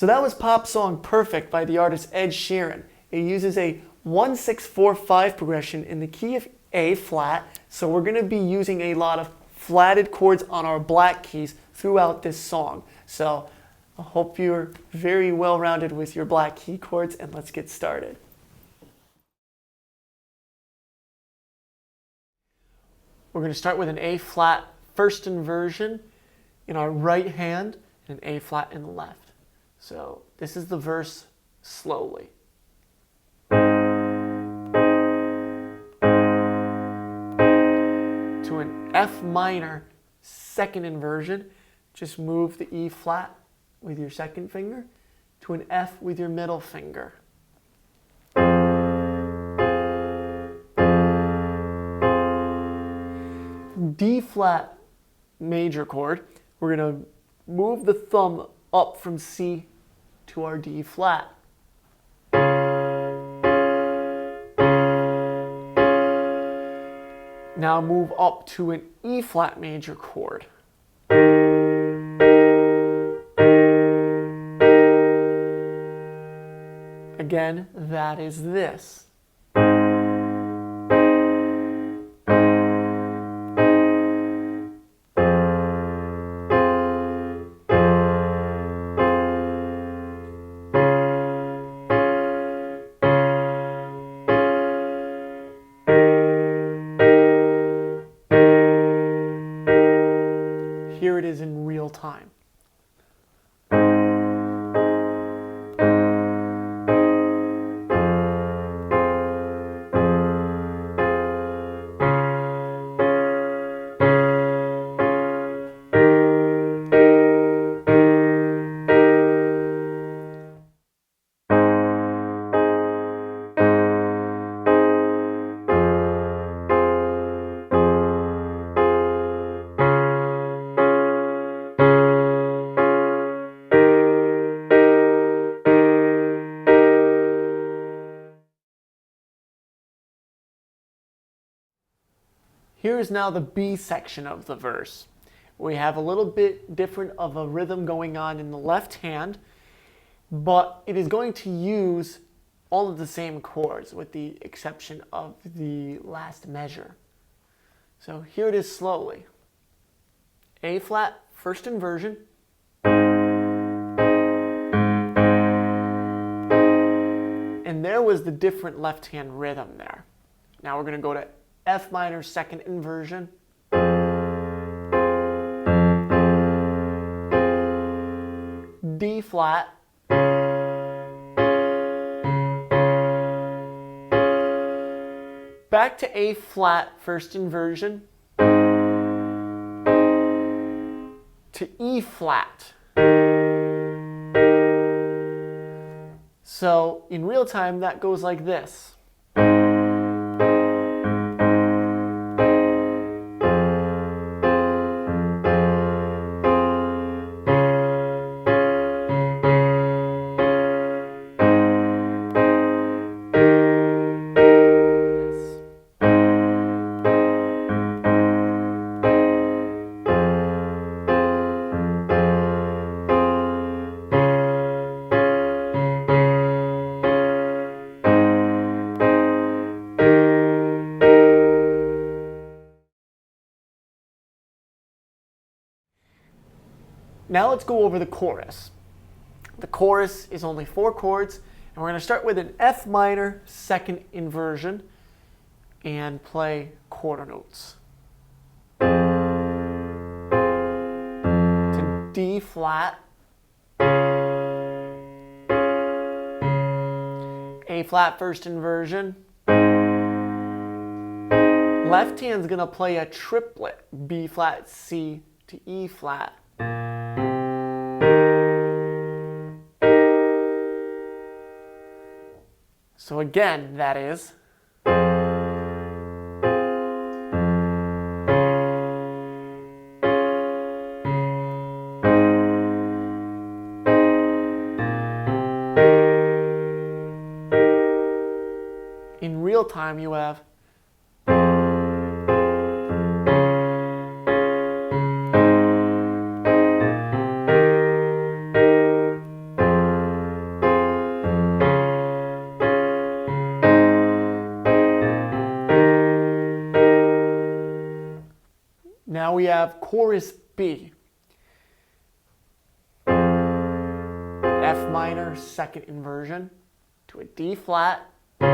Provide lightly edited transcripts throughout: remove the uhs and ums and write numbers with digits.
So that was Pop Song Perfect by the artist Ed Sheeran. It uses a 1-6-4-5 progression in the key of A flat, so we're going to be using a lot of flatted chords on our black keys throughout this song. So I hope you're very well rounded with your black key chords, and let's get started. We're going to start with an A flat first inversion in our right hand and an A flat in the left. So this is the verse slowly. To an F minor second inversion, just move the E flat with your second finger to an F with your middle finger. D flat major chord, we're going to move the thumb up from C to our D flat. Now move up to an E flat major chord. Again, that is this. Here it is in real time. Here is now the B section of the verse. We have a little bit different of a rhythm going on in the left hand, but it is going to use all of the same chords with the exception of the last measure. So here it is slowly. A flat, first inversion. And there was the different left hand rhythm there. Now we're going to go to F minor second inversion. D flat. Back to A flat first inversion. To E flat. So in real time that goes like this. Now let's go over the chorus. The chorus is only 4 chords, and we're going to start with an F minor second inversion and play quarter notes. To D flat, A flat first inversion. Left hand's going to play a triplet, B flat, C to E flat. So again, that is. In real time, you have Now we have chorus B. F minor, second inversion, to a D flat, to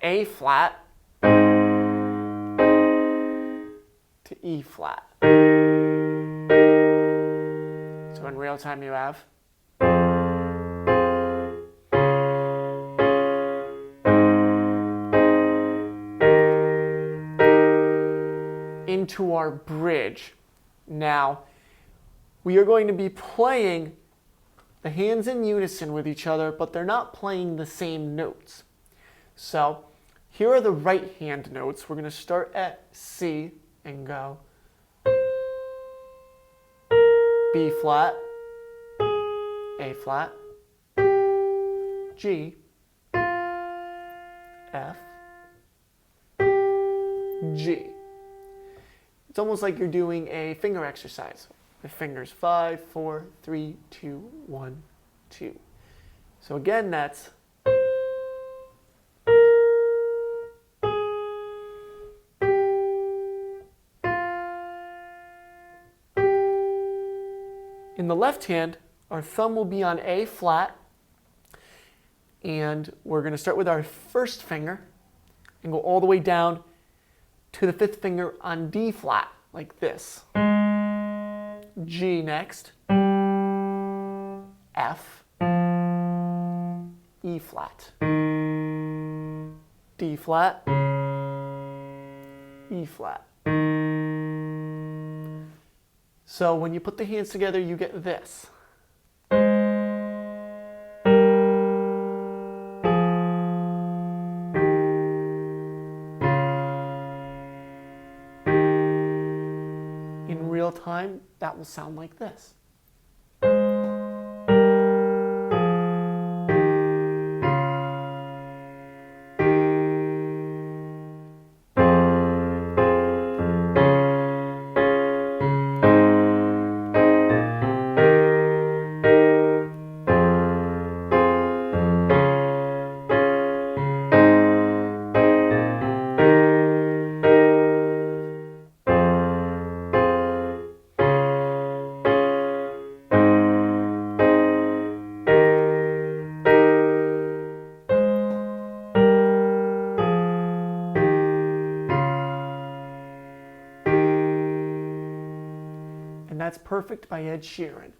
A flat, to E flat. So in real time you have into our bridge. Now, we are going to be playing the hands in unison with each other, but they're not playing the same notes. So, here are the right hand notes. We're going to start at C and go B flat, A flat, G, F, G. It's almost like you're doing a finger exercise. The fingers 5, 4, 3, 2, 1, 2. So again, that's in the left hand, our thumb will be on A flat, and we're going to start with our first finger and go all the way down to the fifth finger on D flat, like this. G next, F, E flat, D flat, E flat. So when you put the hands together, you get this. In real time, that will sound like this. And that's Perfect by Ed Sheeran.